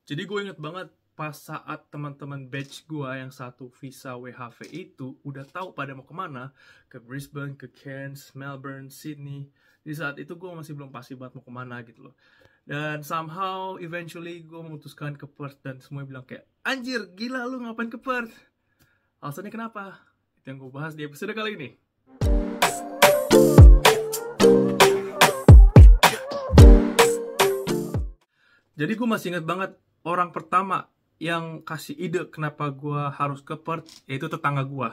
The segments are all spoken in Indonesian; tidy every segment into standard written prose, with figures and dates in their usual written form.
Jadi gue inget banget pas saat teman-teman batch gue yang satu visa WHV itu udah tahu pada mau kemana, ke Brisbane, ke Cairns, Melbourne, Sydney. Di saat itu gue masih belum pasti banget mau kemana gitu loh. Dan somehow eventually gue memutuskan ke Perth dan semuanya bilang kayak, anjir gila lu ngapain ke Perth? Alasannya kenapa? Itu yang gue bahas di episode kali ini. Jadi gue masih ingat banget orang pertama yang kasih ide kenapa gue harus ke Perth, yaitu tetangga gue.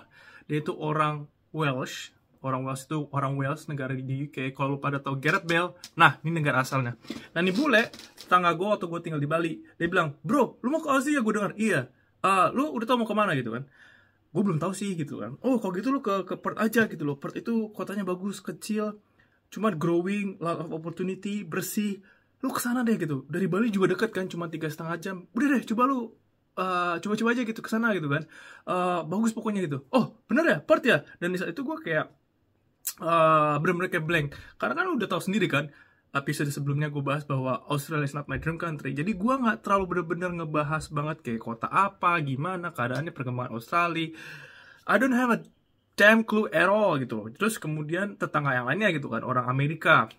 Dia itu orang Welsh. Orang Welsh itu orang Wales, negara di UK. Kalau lu pada tahu Gareth Bale, nah ini negara asalnya. Nah ini bule, tetangga gue waktu gue tinggal di Bali. Dia bilang, bro, lu mau ke Aussie ya? Gue dengar, iya. Lu udah tau mau kemana gitu kan? Gue belum tahu sih gitu kan. Oh kalau gitu lu ke Perth aja gitu loh. Perth itu kotanya bagus, kecil, cuma growing, lot of opportunity, bersih. Lu kesana deh gitu. Dari Bali juga deket kan, cuma 3,5 jam. Udah deh, coba lu coba-coba aja gitu kesana gitu kan. Bagus pokoknya gitu. Oh bener ya, Perth ya. Dan di saat itu gue kayak bener-bener kayak blank. Karena kan lu udah tahu sendiri kan, episode sebelumnya gue bahas bahwa Australia is not my dream country. Jadi gue nggak terlalu bener-bener ngebahas banget kayak kota apa, gimana keadaannya, perkembangan Australia. I don't have a damn clue at all gitu loh. Terus kemudian tetangga yang lainnya gitu kan, orang Amerika.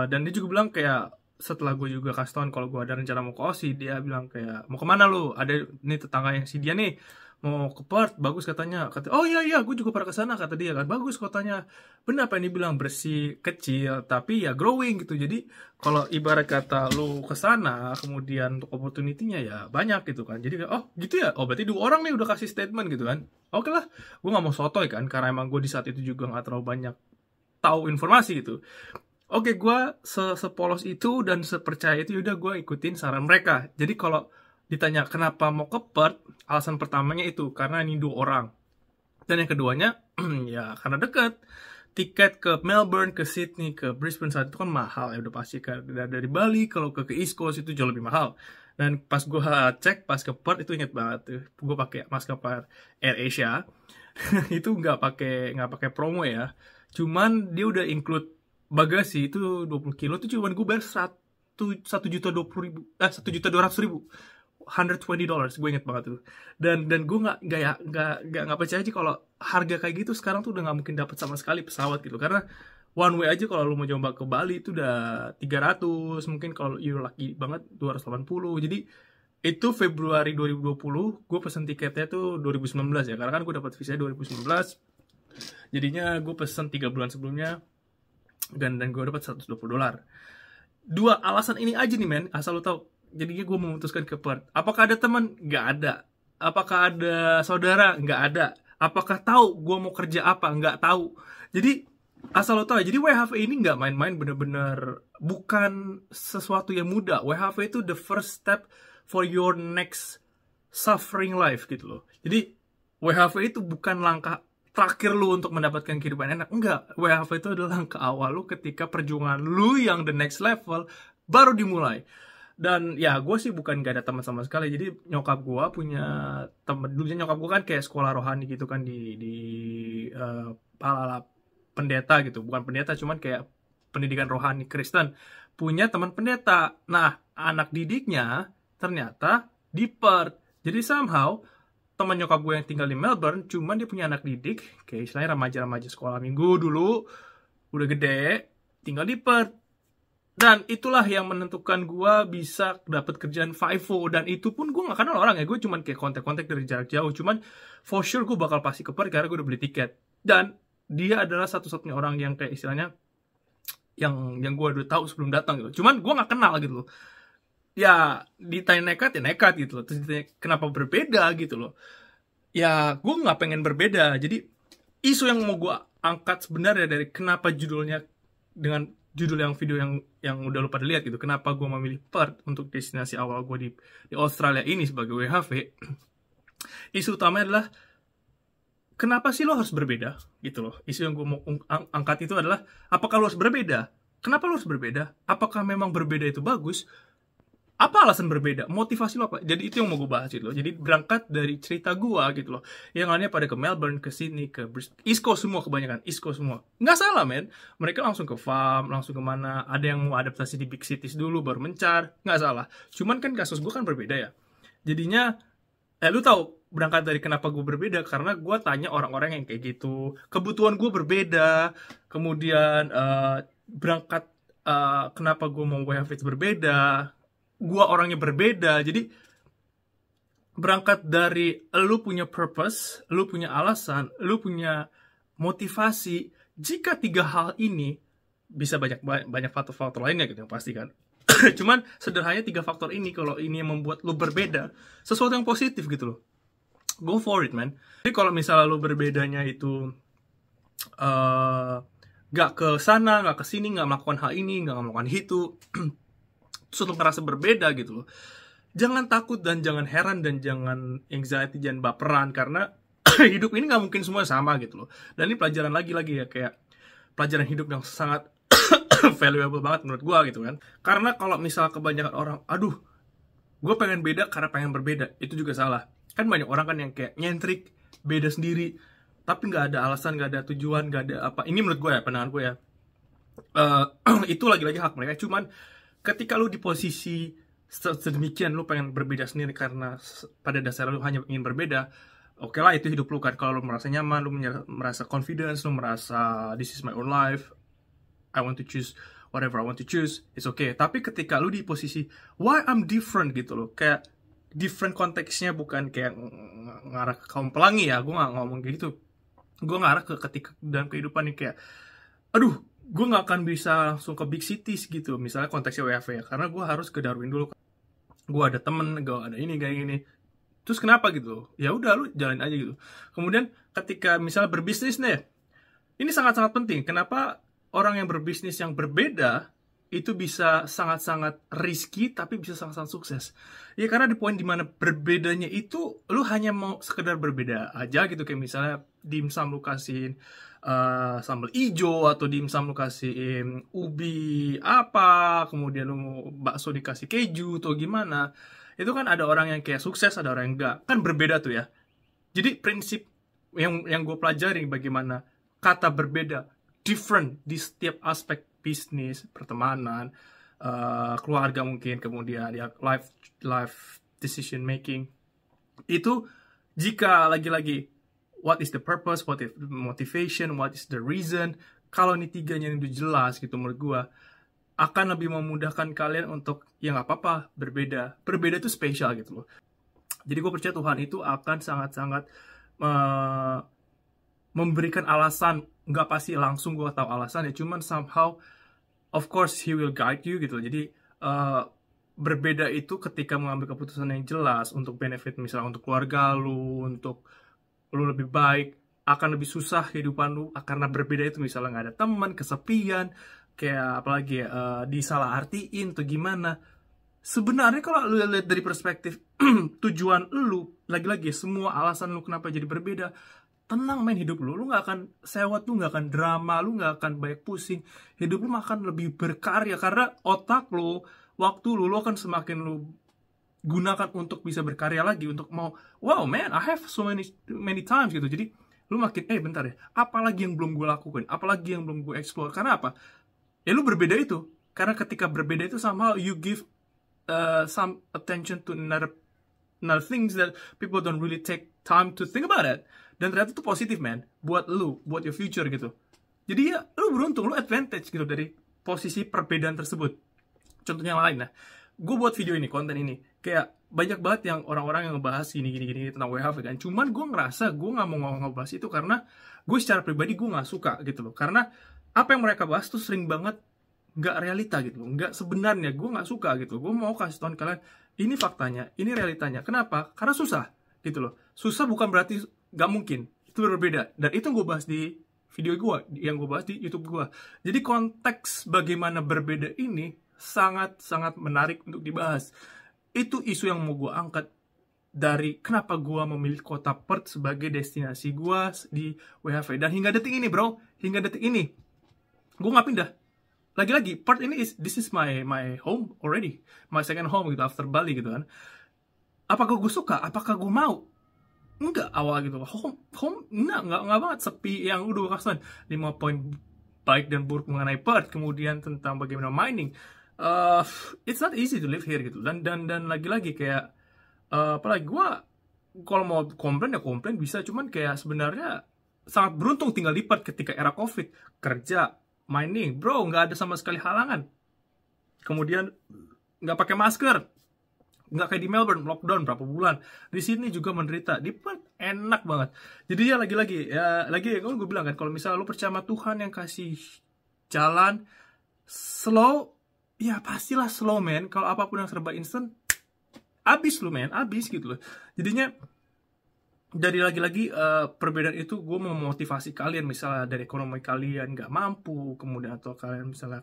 Dan dia juga bilang kayak, setelah gue juga kasih tau kalau gue ada rencana mau ke Aussie, dia bilang kayak, mau kemana lu? Ada nih tetangga yang si dia nih mau ke Perth, bagus katanya. Oh iya gue juga pernah kesana, kata dia kan, bagus kotanya. Bener apa yang dibilang, bersih, kecil, tapi ya growing gitu. Jadi kalau ibarat kata lu kesana, kemudian untuk opportunity-nya ya banyak gitu kan. Jadi kayak, oh gitu ya, oh berarti dua orang nih udah kasih statement gitu kan. Oke lah, gue nggak mau sotoy kan, karena emang gue di saat itu juga nggak terlalu banyak tahu informasi gitu. Oke, gue sepolos itu dan sepercaya itu, yaudah gue ikutin saran mereka. Jadi kalau ditanya kenapa mau ke Perth, alasan pertamanya itu karena ini dua orang. Dan yang keduanya, ya karena dekat. Tiket ke Melbourne, ke Sydney, ke Brisbane saat itu kan mahal ya, udah pasti kan. Dari Bali, kalau ke East Coast itu jauh lebih mahal. Dan pas gue cek, pas ke Perth itu inget banget tuh, gue pakai maskapai Air Asia. Itu nggak pakai promo ya. Cuman dia udah include bagasi itu 20 kilo tuh, cuman gue bayar 1.120.000, 1.200.000, $120, gue inget banget tuh. Dan gue nggak percaya aja kalau harga kayak gitu sekarang tuh udah nggak mungkin dapat sama sekali pesawat gitu, karena one way aja kalau lu mau coba ke Bali itu udah 300, mungkin kalau you lucky banget 280. Jadi itu Februari 2020, gue pesen tiketnya tuh 2019 ya, karena kan gue dapat visa 2019. Jadinya gue pesen 3 bulan sebelumnya, dan gue dapat $120. Dua alasan ini aja nih men, asal lo tau. Jadinya gue memutuskan ke Perth. Apakah ada teman? Nggak ada. Apakah ada saudara? Nggak ada. Apakah tahu gue mau kerja apa? Nggak tahu. Jadi asal lo tau ya, jadi WHV ini nggak main-main, bener-bener bukan sesuatu yang mudah. WHV itu the first step for your next suffering life gitu loh. Jadi WHV itu bukan langkah terakhir lu untuk mendapatkan kehidupan enak. Enggak, WHV itu adalah langkah awal lu ketika perjuangan lu yang the next level baru dimulai. Dan ya gue sih bukan gak ada teman sama sekali. Jadi nyokap gue punya temen, dulunya nyokap gue kan kayak sekolah rohani gitu kan, di ala pendeta gitu. Bukan pendeta, cuman kayak pendidikan rohani Kristen. Punya teman pendeta. Nah, anak didiknya ternyata di Perth. Jadi somehow teman nyokap gue yang tinggal di Melbourne, cuman dia punya anak didik kayak istilahnya remaja-remaja sekolah minggu dulu, udah gede, tinggal di Perth. Dan itulah yang menentukan gue bisa dapat kerjaan FIFO. Dan itu pun gue gak kenal orang ya, gue cuman kayak kontak-kontak dari jarak jauh. Cuman for sure gue bakal pasti ke Perth karena gue udah beli tiket. Dan dia adalah satu-satunya orang yang kayak istilahnya yang gue udah tahu sebelum datang gitu. Cuman gue gak kenal gitu loh. Ya ditanya nekat ya nekat gitu loh. Terus ditanya kenapa berbeda gitu loh. Ya gue gak pengen berbeda. Jadi isu yang mau gue angkat sebenarnya dari kenapa judulnya dengan judul yang video yang udah lu pada lihat gitu, kenapa gue memilih Perth untuk destinasi awal gue di Australia ini sebagai WHV. Isu utamanya adalah kenapa sih lo harus berbeda gitu loh. Isu yang gue mau angkat itu adalah, apakah lo harus berbeda? Kenapa lo harus berbeda? Apakah memang berbeda itu bagus? Apa alasan berbeda? Motivasi lo apa? Jadi itu yang mau gue bahas gitu loh. Jadi berangkat dari cerita gue gitu loh. Yang lainnya pada ke Melbourne, ke Sydney, ke East Coast semua kebanyakan. East Coast semua. Nggak salah, men. Mereka langsung ke farm, langsung kemana. Ada yang mau adaptasi di big cities dulu, baru mencar. Nggak salah. Cuman kan kasus gue kan berbeda ya. Jadinya, lu tahu berangkat dari kenapa gue berbeda. Karena gue tanya orang-orang yang kayak gitu. Kebutuhan gue berbeda. Kemudian, berangkat kenapa gue mau way of it berbeda. Gua orangnya berbeda, jadi berangkat dari lu punya purpose, lu punya alasan, lu punya motivasi. Jika 3 hal ini bisa banyak faktor-faktor lainnya gitu yang pasti kan. Cuman sederhananya 3 faktor ini, kalau ini yang membuat lu berbeda, sesuatu yang positif gitu loh. Go for it, man. Jadi kalau misalnya lu berbedanya itu gak ke sana, gak ke sini, gak melakukan hal ini, gak melakukan itu, terus lu ngerasa berbeda gitu loh. Jangan takut dan jangan heran dan jangan anxiety, jangan baperan, karena hidup ini nggak mungkin semua sama gitu loh. Dan ini pelajaran lagi-lagi ya, kayak pelajaran hidup yang sangat valuable banget menurut gue gitu kan. Karena kalau misal kebanyakan orang, aduh, gue pengen beda karena pengen berbeda, itu juga salah. Kan banyak orang kan yang kayak nyentrik, beda sendiri, tapi nggak ada alasan, nggak ada tujuan, nggak ada apa. Ini menurut gue ya, pandangan gue ya. Itu lagi-lagi hak mereka. Cuman ketika lu di posisi sedemikian, lu pengen berbeda sendiri karena pada dasarnya lu hanya ingin berbeda, oke lah, itu hidup lu kan. Kalau lu merasa nyaman, lu merasa confidence, lu merasa this is my own life, I want to choose whatever I want to choose, it's okay. Tapi ketika lu di posisi why I'm different gitu loh, kayak different konteksnya bukan kayak ngarah ke kaum pelangi ya, gue gak ngomong kayak gitu. Gue ngarah ke ketika dalam kehidupan nih kayak, aduh, gue gak akan bisa langsung ke big cities gitu, misalnya konteksnya WFH ya, karena gue harus ke Darwin dulu. Gue ada temen, gue ada ini kayak gini. Terus kenapa gitu? Ya udah, lu jalan aja gitu. Kemudian ketika misalnya berbisnis nih, ini sangat-sangat penting. Kenapa orang yang berbisnis yang berbeda itu bisa sangat-sangat risky tapi bisa sangat-sangat sukses? Ya karena di poin dimana berbedanya itu lu hanya mau sekedar berbeda aja gitu, kayak misalnya dimsum lu kasihin sambal ijo, atau dimsum lu kasihin ubi apa, kemudian lu mau bakso dikasih keju atau gimana. Itu kan ada orang yang kayak sukses, ada orang yang enggak. Kan berbeda tuh ya. Jadi prinsip yang gue pelajari bagaimana kata berbeda, different di setiap aspek bisnis, pertemanan, keluarga mungkin, kemudian ya life decision making. Itu jika lagi-lagi what is the purpose, what is the motivation, what is the reason, kalau ini tiganya itu jelas gitu, menurut gue akan lebih memudahkan kalian untuk ya nggak apa-apa berbeda itu spesial gitu loh. Jadi gue percaya Tuhan itu akan sangat-sangat memberikan alasan, nggak pasti langsung gue tahu alasan ya, cuman somehow of course he will guide you gitu. Jadi berbeda itu ketika mengambil keputusan yang jelas untuk benefit, misalnya untuk keluarga lu, untuk lu lebih baik, akan lebih susah kehidupan lu karena berbeda itu. Misalnya nggak ada teman, kesepian, kayak apalagi ya, disalah artiin atau gimana. Sebenarnya kalau lu lihat dari perspektif tujuan lu, lagi-lagi semua alasan lu kenapa jadi berbeda, tenang main hidup lu nggak akan sewot, lu nggak akan drama, lu nggak akan banyak pusing. Hidup lu akan lebih berkarya karena otak lu, waktu lu akan semakin lu gunakan untuk bisa berkarya lagi, untuk mau wow man, I have so many times gitu. Jadi lu makin bentar ya, apalagi yang belum gue lakukan, apalagi yang belum gue explore. Karena apa? Ya lu berbeda itu. Karena ketika berbeda itu somehow you give some attention to another things that people don't really take time to think about it. Dan ternyata itu positif man, buat lu, buat your future gitu. Jadi ya lu beruntung, lu advantage gitu dari posisi perbedaan tersebut. Contohnya yang lain lah, gue buat video ini, konten ini, kayak banyak banget yang orang-orang yang ngebahas gini tentang WFH kan. Cuman gue ngerasa gue nggak mau ngebahas itu karena gue secara pribadi gue nggak suka gitu loh. Karena apa yang mereka bahas tuh sering banget nggak realita gitu loh, nggak sebenarnya. Gue nggak suka gitu. Gue mau kasih tahu kalian, ini faktanya, ini realitanya. Kenapa? Karena susah gitu loh. Susah bukan berarti nggak mungkin, itu berbeda. Dan itu gue bahas di video gue, yang gue bahas di YouTube gue. Jadi konteks bagaimana berbeda ini sangat-sangat menarik untuk dibahas. Itu isu yang mau gue angkat dari kenapa gue memilih kota Perth sebagai destinasi gue di WFH. Dan hingga detik ini bro, hingga detik ini gue gak pindah. lagi-lagi Perth ini this is my home already, my second home gitu after Bali gitu kan. Apakah gue suka? Apakah gue mau? Enggak awal gitu. Home enggak banget, sepi. Yang udah gue kasih 5 poin baik dan buruk mengenai Perth, kemudian tentang bagaimana mining. It's not easy to live here gitu. Dan lagi-lagi kayak apalagi gue kalau mau komplain ya komplain bisa, cuman kayak sebenarnya sangat beruntung tinggal di Perth ketika era COVID, kerja, mining, bro, nggak ada sama sekali halangan. Kemudian nggak pakai masker, nggak kayak di Melbourne lockdown berapa bulan. Di sini juga menderita. Di Perth enak banget. Jadi ya lagi kalau gue bilang kan, kalau misalnya lo percaya sama Tuhan yang kasih jalan slow, ya pastilah slow man. Kalau apapun yang serba instant, abis lo man, abis gitu loh. Jadinya dari lagi-lagi perbedaan itu gue mau memotivasi kalian, misalnya dari ekonomi kalian nggak mampu, kemudian atau kalian misalnya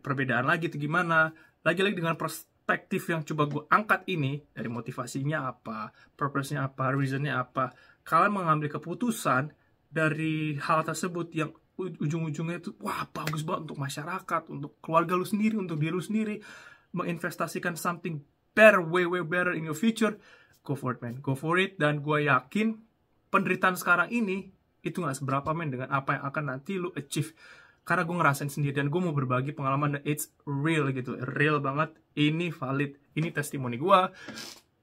perbedaan lagi itu gimana, lagi-lagi dengan perspektif yang coba gue angkat ini, dari motivasinya apa, purpose-nya apa, reason-nya apa, kalian mengambil keputusan dari hal tersebut yang ujung-ujungnya itu wah bagus banget untuk masyarakat, untuk keluarga lu sendiri, untuk diri lu sendiri, menginvestasikan something better, way better in your future. Go for it, man. Go for it. Dan gue yakin penderitaan sekarang ini itu gak seberapa, man, dengan apa yang akan nanti lu achieve. Karena gue ngerasain sendiri dan gue mau berbagi pengalaman dan it's real gitu. Real banget. Ini valid. Ini testimoni gue.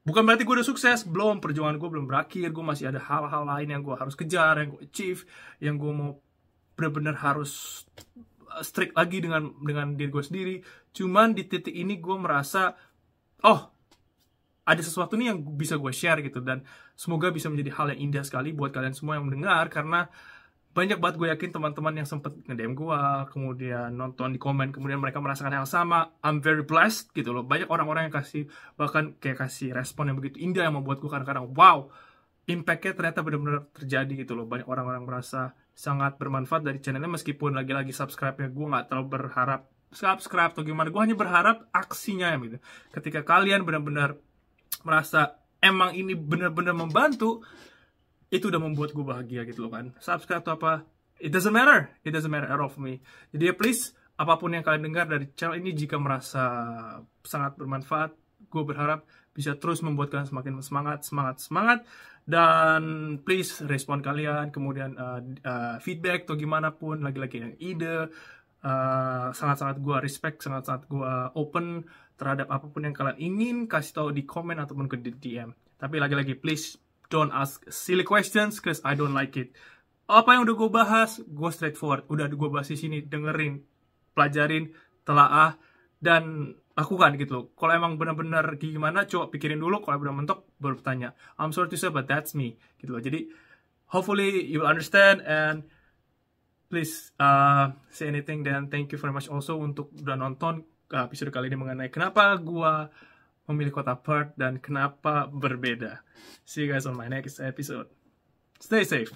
Bukan berarti gue udah sukses. Belum. Perjuangan gue belum berakhir. Gue masih ada hal-hal lain yang gue harus kejar, yang gue achieve, yang gue mau benar-benar harus strict lagi dengan diri gue sendiri. Cuman di titik ini gue merasa, ada sesuatu nih yang bisa gue share gitu, dan semoga bisa menjadi hal yang indah sekali buat kalian semua yang mendengar, karena banyak banget gue yakin teman-teman yang sempet nge-DM gue, kemudian nonton di komen, kemudian mereka merasakan hal yang sama. I'm very blessed gitu loh. Banyak orang-orang yang bahkan kasih respon yang begitu indah yang membuat gue kadang-kadang wow, impact-nya ternyata benar-benar terjadi gitu loh. Banyak orang-orang merasa sangat bermanfaat dari channelnya, meskipun lagi-lagi subscribe-nya gue nggak terlalu berharap subscribe atau gimana. Gue hanya berharap aksinya gitu. Ketika kalian benar-benar merasa emang ini benar-benar membantu, itu udah membuat gue bahagia gitu loh kan. Subscribe atau apa, it doesn't matter at all for me. Jadi ya please, apapun yang kalian dengar dari channel ini, jika merasa sangat bermanfaat, gue berharap bisa terus membuat kalian semakin semangat. Dan please respon kalian, kemudian feedback atau gimana pun, lagi-lagi yang ide, sangat-sangat gue respect, sangat-sangat gue open terhadap apapun yang kalian ingin kasih tahu di komen ataupun ke DM. Tapi lagi-lagi please don't ask silly questions, cause I don't like it. Apa yang udah gue bahas, gue straightforward. Udah gue bahas di sini, dengerin, pelajarin, telaah, dan lakukan gitu. Kalau emang benar-benar gimana, coba pikirin dulu. Kalau benar mentok, baru bertanya. I'm sorry to say, but that's me. Gitu loh. Jadi hopefully you will understand, and please say anything. Dan thank you very much also untuk udah nonton episode kali ini mengenai kenapa gua memilih kota Perth dan kenapa berbeda. See you guys on my next episode. Stay safe.